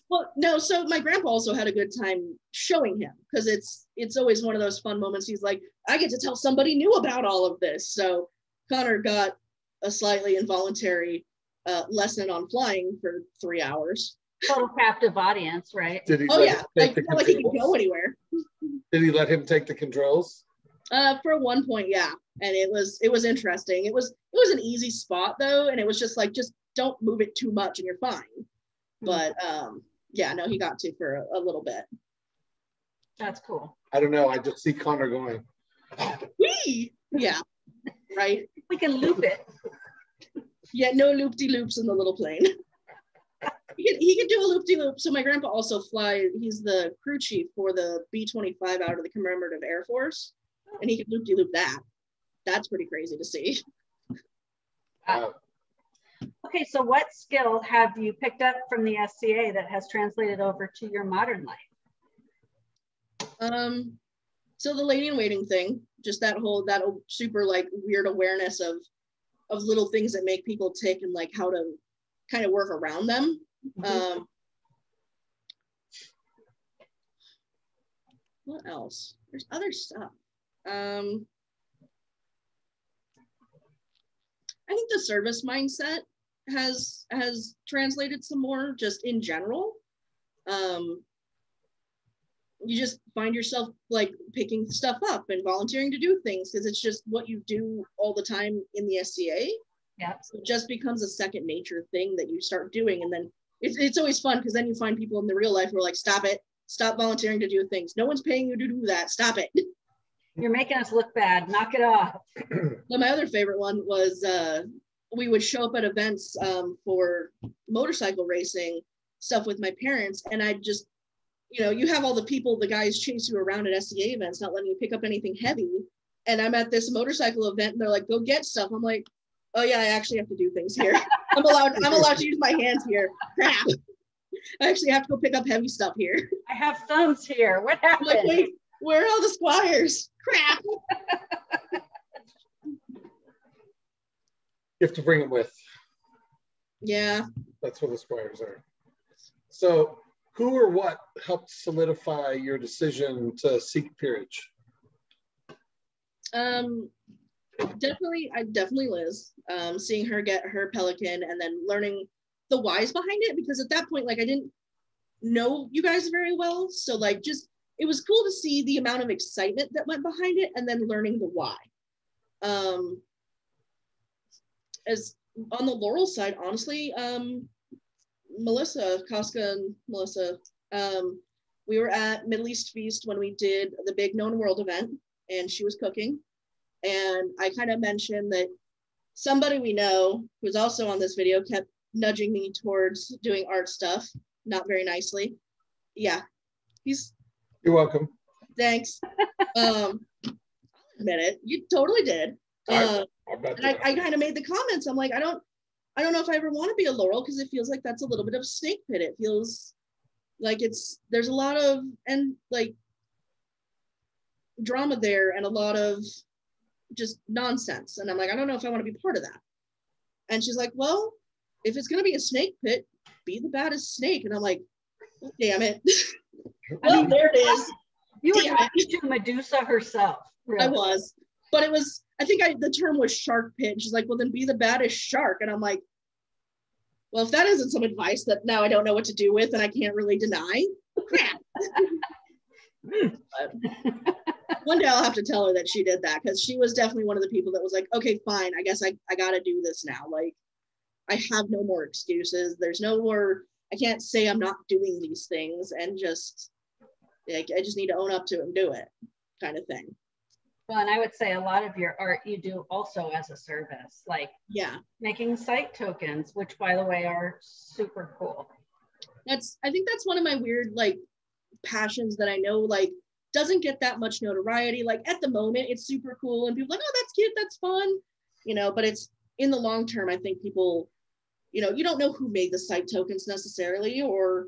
Well, no. So my grandpa also had a good time showing him, because it's always one of those fun moments. He's like, I get to tell somebody new about all of this. So Connor got a slightly involuntary lesson on flying for 3 hours. Total captive audience, right? Did he? Oh yeah, like he could go anywhere. Did he let him take the controls? For one point, yeah, and it was interesting. It was an easy spot though, and it was just like, just don't move it too much and you're fine. But yeah, no, he got to for a little bit. That's cool. I don't know. I just see Connor going. Whee! Yeah, right. We can loop it. Yeah, no loop-de-loops in the little plane. He could do a loop-de-loop. So my grandpa also he's the crew chief for the B-25 out of the Commemorative Air Force, and he could loop-de-loop that. That's pretty crazy to see. Okay, so what skill have you picked up from the SCA that has translated over to your modern life? So the lady in waiting thing, just that super like weird awareness of little things that make people tick and like how to kind of work around them. Mm-hmm. What else? There's other stuff. I think the service mindset has translated some more just in general. You just find yourself like picking stuff up and volunteering to do things because it's just what you do all the time in the SCA. Yeah. So it just becomes a second nature thing that you start doing. And then it's always fun because then you find people in the real life who are like, stop it. Stop volunteering to do things. No one's paying you to do that. Stop it. You're making us look bad. Knock it off. But my other favorite one was we would show up at events for motorcycle racing stuff with my parents. And I'd just, you have all the guys chase you around at SCA events, not letting you pick up anything heavy. And I'm at this motorcycle event and they're like, go get stuff. I'm like, oh yeah, I actually have to do things here. I'm allowed to use my hands here. Crap. I actually have to go pick up heavy stuff here. I have thumbs here. What happened? Like, wait, where are all the squires? Crap. You have to bring them with. Yeah. That's what the squires are. So who or what helped solidify your decision to seek peerage? Definitely Liz. Seeing her get her pelican and then learning the whys behind it, because at that point, like, I didn't know you guys very well. So like, just, it was cool to see the amount of excitement that went behind it and then learning the why. As on the Laurel side, honestly, Melissa, Casca and Melissa, we were at Middle East Feast when we did the big Known World event and she was cooking. And I kind of mentioned that somebody we know who's also on this video kept nudging me towards doing art stuff, not very nicely. Yeah, You're welcome. Thanks. I'll admit it. You totally did. And I kind of made the comments. I'm like, I don't know if I ever want to be a Laurel because it feels like that's a little bit of a snake pit. It feels like there's a lot of drama there and a lot of just nonsense. And I'm like, I don't know if I want to be part of that. And she's like, well, if it's going to be a snake pit, be the baddest snake. And I'm like, oh, damn it. Well, there it is. You were talking to Medusa herself. Really. I was. But it was, I think the term was shark pit. And she's like, well, then be the baddest shark. And I'm like, well, if that isn't some advice that now I don't know what to do with and I can't really deny, crap. One day I'll have to tell her that she did that because she was definitely one of the people that was like, okay, fine, I guess I got to do this now. Like, I have no more excuses. There's no more, I can't say I'm not doing these things and just, like, I just need to own up to it and do it kind of thing. Well, and I would say a lot of your art you do also as a service, like making site tokens, which by the way are super cool. I think that's one of my weird like passions that I know like doesn't get that much notoriety. Like at the moment it's super cool and people are like, oh, that's cute, that's fun, but it's in the long term, I think people, you don't know who made the site tokens necessarily or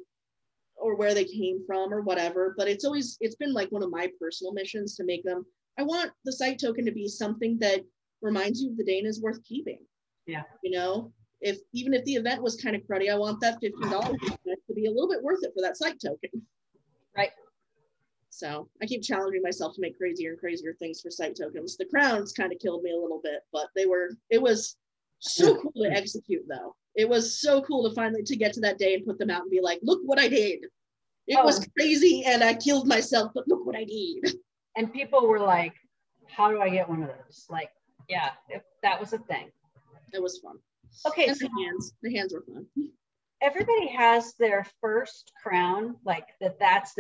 where they came from or whatever, but it's been like one of my personal missions to make them. I want the site token to be something that reminds you of the day and is worth keeping. Yeah. Even if the event was kind of cruddy, I want that $15 to be a little bit worth it for that site token. Right. So I keep challenging myself to make crazier and crazier things for site tokens. The crowns kind of killed me a little bit, but it was so cool to execute though. It was so cool to finally to get to that day and put them out and be like, look what I did. It was crazy and I killed myself, but look what I did. And people were like, how do I get one of those? Like, yeah, that was a thing. It was fun. Okay. And the hands were fun. Everybody has their first crown, like that's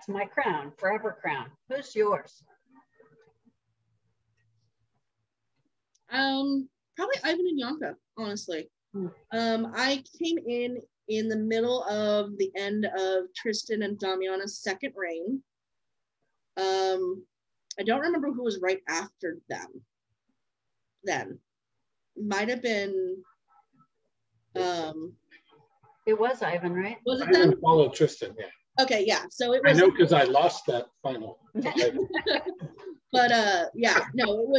my crown, forever crown. Who's yours? Probably Ivan and Yanka, honestly. I came in the middle of the end of Tristan and Damiana's second reign. I don't remember who was right after them then. might have been, it was Ivan, right? Was it I them? didn't follow Tristan, yeah. Okay, yeah. So it I was. know because I lost that final. But yeah, no,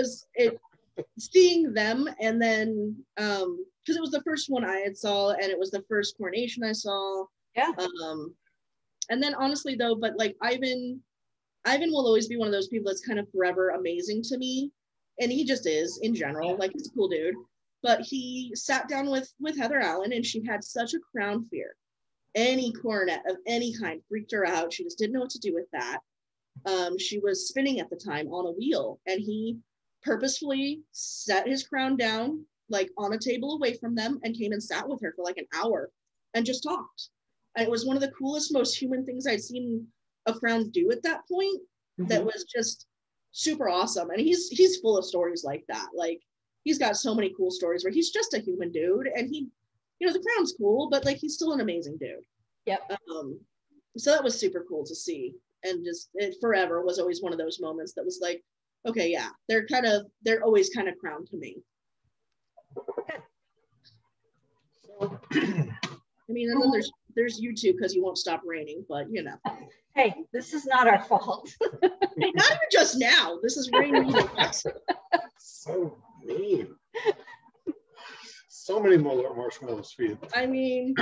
seeing them, and then because it was the first one I had saw, and it was the first coronation I saw. Yeah. And then honestly though, but like Ivan will always be one of those people that's kind of forever amazing to me, and he just is in general. Like, he's a cool dude. But he sat down with Heather Allen, and she had such a crown fear. Any coronet of any kind freaked her out. She just didn't know what to do with that. She was spinning at the time on a wheel, and he purposefully set his crown down like on a table away from them and came and sat with her for like an hour and just talked. And it was one of the coolest, most human things I'd seen a crown do at that point. That was just super awesome. And he's full of stories like that. Like, he's got so many cool stories where he's just a human dude, and he, you know, the crown's cool, but like, he's still an amazing dude. Yep. So that was super cool to see. And just, it forever was always one of those moments that was like, okay, yeah, they're always kind of crowned to me. So, I mean, and then there's you two, because you won't stop raining, but you know. Hey, this is not our fault. Not even just now. This is raining. so mean. So many more marshmallows for you. I mean,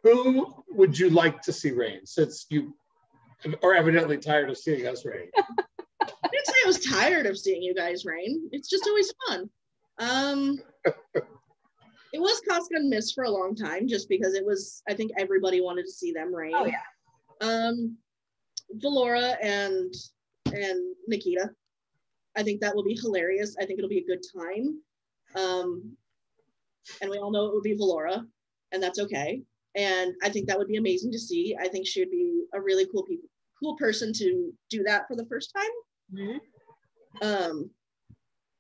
who would you like to see rain, since you are evidently tired of seeing us rain? I didn't say I was tired of seeing you guys rain. It's just always fun. It was Casca and Miss for a long time, just because it was, I think everybody wanted to see them rain. Oh yeah. Valora and Nikita. I think that will be hilarious. I think it'll be a good time. And we all know it would be Valora, and that's okay. And I think that would be amazing to see. I think she would be a really cool person to do that for the first time.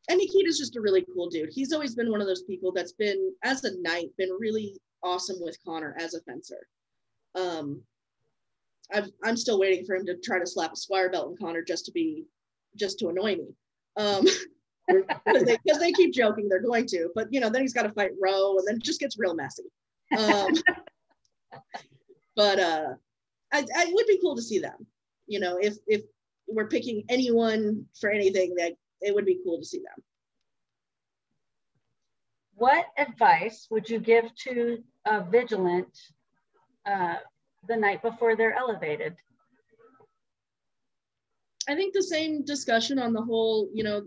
And Nikita's just a really cool dude. He's always been one of those people that's been, as a knight, been really awesome with Connor as a fencer. I'm still waiting for him to try to slap a squire belt in Connor just to annoy me. Because they keep joking they're going to, but you know, then he's got to fight Roe, and then it just gets real messy. But I would be cool to see them. You know, if we're picking anyone for anything, that it would be cool to see them. What advice would you give to a vigilant the night before they're elevated? I think the same discussion on the whole, you know,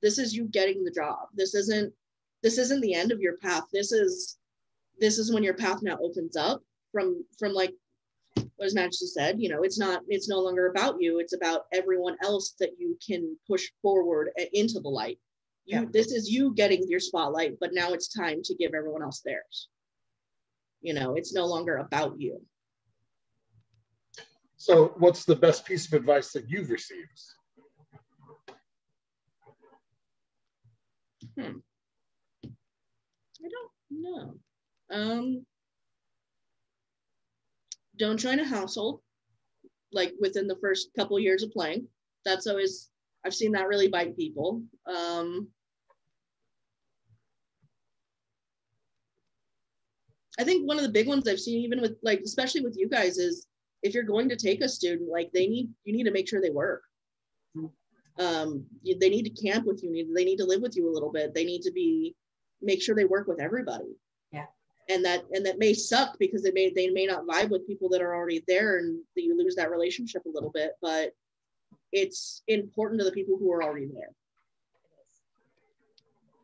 this is you getting the job. This isn't the end of your path. This is when your path now opens up from like what His Majesty said. You know, it's no longer about you. It's about everyone else that you can push forward into the light. This is you getting your spotlight, but now it's time to give everyone else theirs. You know, it's no longer about you. So what's the best piece of advice that you've received? I don't know. Don't join a household, like within the first couple years of playing. That's always, I've seen that really bite people. I think one of the big ones I've seen, even with like, especially with you guys, is if you're going to take a student, like you need to make sure they work. They need to camp with you. They need to live with you a little bit. They need to make sure they work with everybody. Yeah. And that may suck because they may not vibe with people that are already there, and that you lose that relationship a little bit, but it's important to the people who are already there.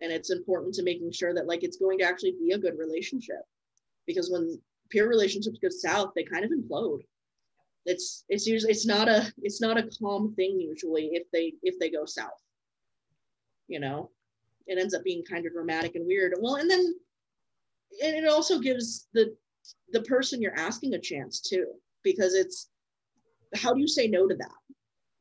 And it's important to making sure that like it's going to actually be a good relationship, because when peer relationships go south, they kind of implode. It's usually it's not a calm thing usually if they go south. You know, it ends up being kind of dramatic and weird. Well, and then it also gives the person you're asking a chance too, because it's, how do you say no to that?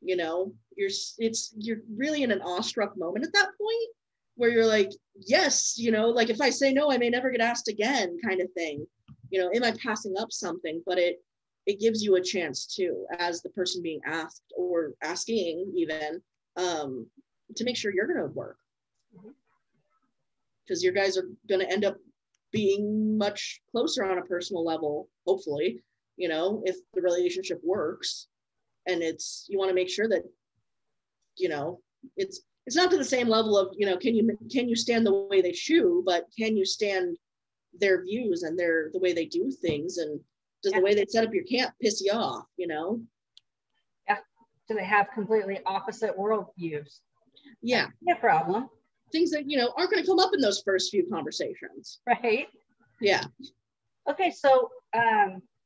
You know, you're really in an awestruck moment at that point where you're like, yes, you know, like if I say no, I may never get asked again, kind of thing. You know, am I passing up something? But it gives you a chance too, as the person being asked or asking even, to make sure you're going to work. because your guys are going to end up being much closer on a personal level, hopefully, you know, if the relationship works. And you want to make sure that, you know, it's not to the same level of, you know, can you stand the way they chew, but can you stand their views and the way they do things, and does the way they set up your camp piss you off, you know? Yeah. Do they have completely opposite worldviews? Yeah. No problem. Things that, you know, aren't going to come up in those first few conversations. Right. Yeah. Okay, so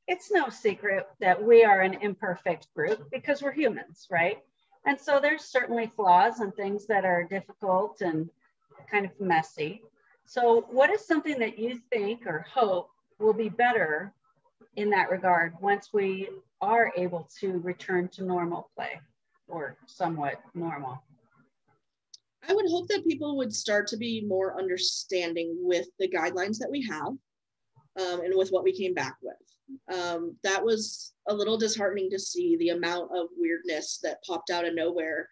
it's no secret that we are an imperfect group because we're humans, right? And so there's certainly flaws and things that are difficult and kind of messy. So what is something that you think or hope will be better in that regard once we are able to return to normal play, or somewhat normal? I would hope that people would start to be more understanding with the guidelines that we have, and with what we came back with. That was a little disheartening to see the amount of weirdness that popped out of nowhere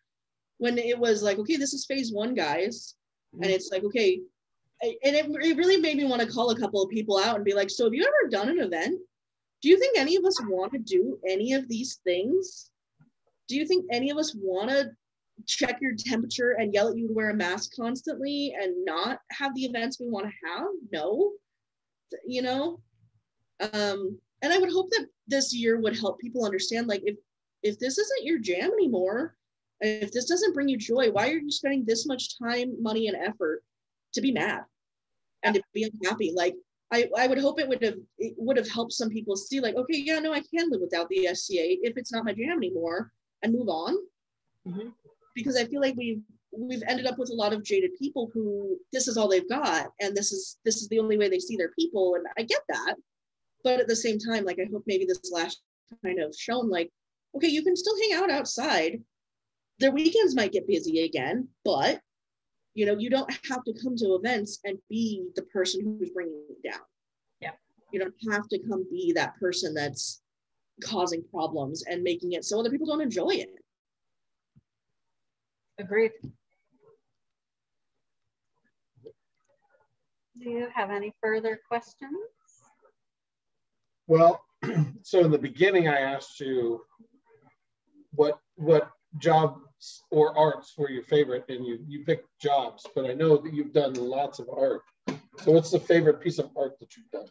when it was like, okay, this is phase 1, guys. And it's like, okay. And it really made me want to call a couple of people out and be like, so have you ever done an event? Do you think any of us want to do any of these things? Do you think any of us want to check your temperature and yell at you to wear a mask constantly and not have the events we want to have? No. You know? And I would hope that this year would help people understand, like, if this isn't your jam anymore, if this doesn't bring you joy, why are you spending this much time, money, and effort to be mad and to be unhappy? Like, I would hope it would have helped some people see, like, okay, yeah, no, I can live without the SCA if it's not my jam anymore, and move on. Mm-hmm. Because I feel like we've ended up with a lot of jaded people who this is all they've got, and this is the only way they see their people, and I get that. But at the same time, like, I hope maybe this last kind of shown, like, okay, you can still hang out outside. Their weekends might get busy again, but, you know, you don't have to come to events and be the person who's bringing it down. Yeah. You don't have to come be that person that's causing problems and making it so other people don't enjoy it. Agreed. Do you have any further questions? Well, so in the beginning, I asked you what jobs or arts were your favorite, and you picked jobs, but I know that you've done lots of art. So what's the favorite piece of art that you've done?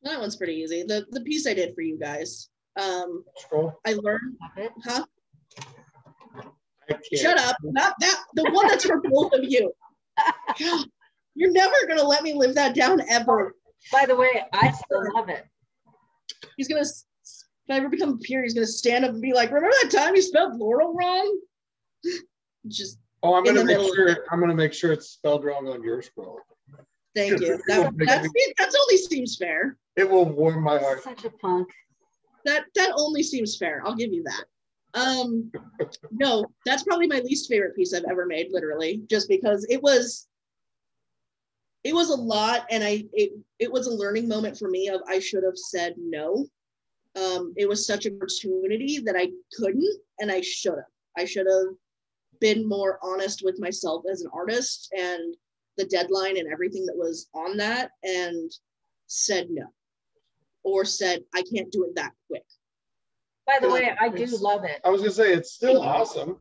That one's pretty easy. The piece I did for you guys. Scroll. I learned, huh? I Shut up. Not that, the one that's for both of you. God, you're never going to let me live that down ever. By the way, I still love it. He's going to, if I ever become a peer, he's going to stand up and be like, remember that time you spelled Laurel wrong? Just I'm going to make sure it's spelled wrong on your scroll. Thank you. That only seems fair. It will warm my heart. Such a punk. That only seems fair. I'll give you that. No, that's probably my least favorite piece I've ever made, literally, just because it was a lot, and it was a learning moment for me of I should have said no. It was such an opportunity that I couldn't, and I should have been more honest with myself as an artist and the deadline and everything that was on that, and said no, or said I can't do it that quick. By the way, I do love it. I was gonna say it's still awesome.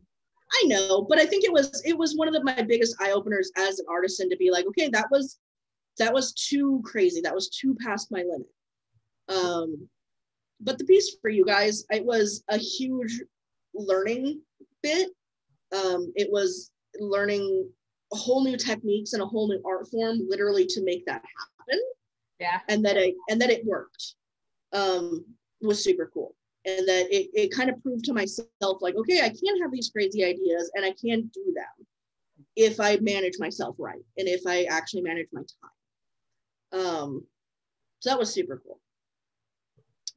I know, but I think it was one of my biggest eye openers as an artisan to be like, okay, that was too crazy. That was too past my limit. But the piece for you guys, it was a huge learning bit. It was learning a whole new techniques and a whole new art form, literally, to make that happen. Yeah. And that it worked. Was super cool. And that it kind of proved to myself, like, okay, I can have these crazy ideas and I can do them if I manage myself right and if I actually manage my time. So that was super cool.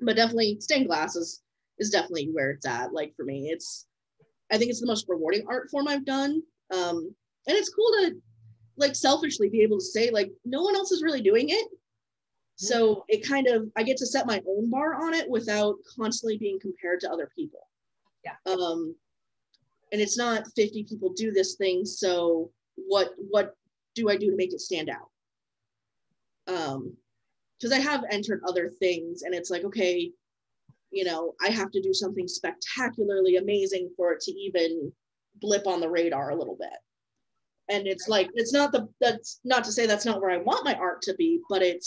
But definitely stained glass is definitely where it's at. Like, for me, I think it's the most rewarding art form I've done. And it's cool to, like, selfishly be able to say, like, no one else is really doing it. So it kind of, I get to set my own bar on it without constantly being compared to other people. Yeah. And it's not 50 people do this thing, so what do I do to make it stand out? Because I have entered other things and it's like, okay, you know, I have to do something spectacularly amazing for it to even blip on the radar a little bit. And it's like, it's not that's not to say that's not where I want my art to be, but it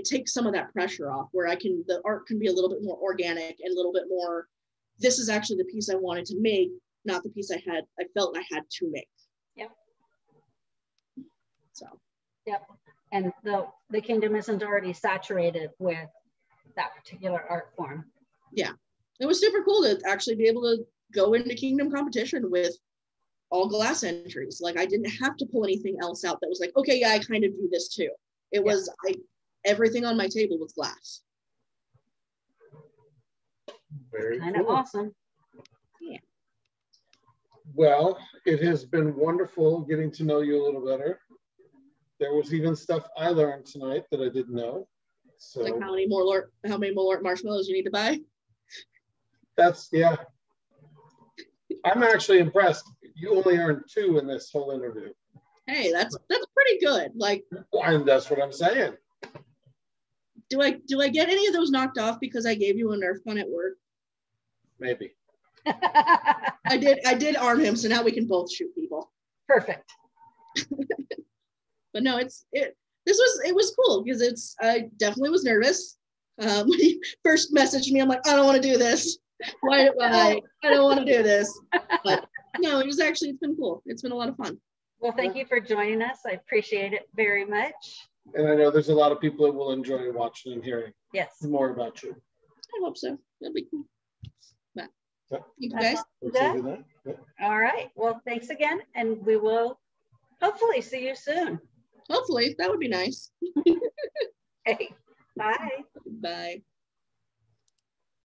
takes some of that pressure off where the art can be a little bit more organic and a little bit more, this is actually the piece I wanted to make, not the piece I felt I had to make. Yep. So. Yep. And the kingdom isn't already saturated with that particular art form. Yeah. It was super cool to actually be able to go into kingdom competition with all glass entries. Like I didn't have to pull anything else out that was like, okay, yeah, I kind of do this too. It was everything on my table was glass. Very kind cool. of awesome. Yeah. Well, it has been wonderful getting to know you a little better. There was even stuff I learned tonight that I didn't know. So like how many more marshmallows you need to buy? That's I'm actually impressed. You only earned 2 in this whole interview. Hey, that's pretty good. Like, and that's what I'm saying. Do I get any of those knocked off because I gave you a Nerf gun at work? Maybe. I did arm him, so now we can both shoot people. Perfect. But no, it was cool because I definitely was nervous. When he first messaged me, I'm like, I don't want to do this. Why? I don't want to do this. But no, it's been cool. It's been a lot of fun. Well, thank you for joining us. I appreciate it very much. And I know there's a lot of people that will enjoy watching and hearing more about you. I hope so. That'll be cool. But thank you guys. All right. Well, thanks again. And we will hopefully see you soon. Hopefully. That would be nice. Hey, bye. Bye.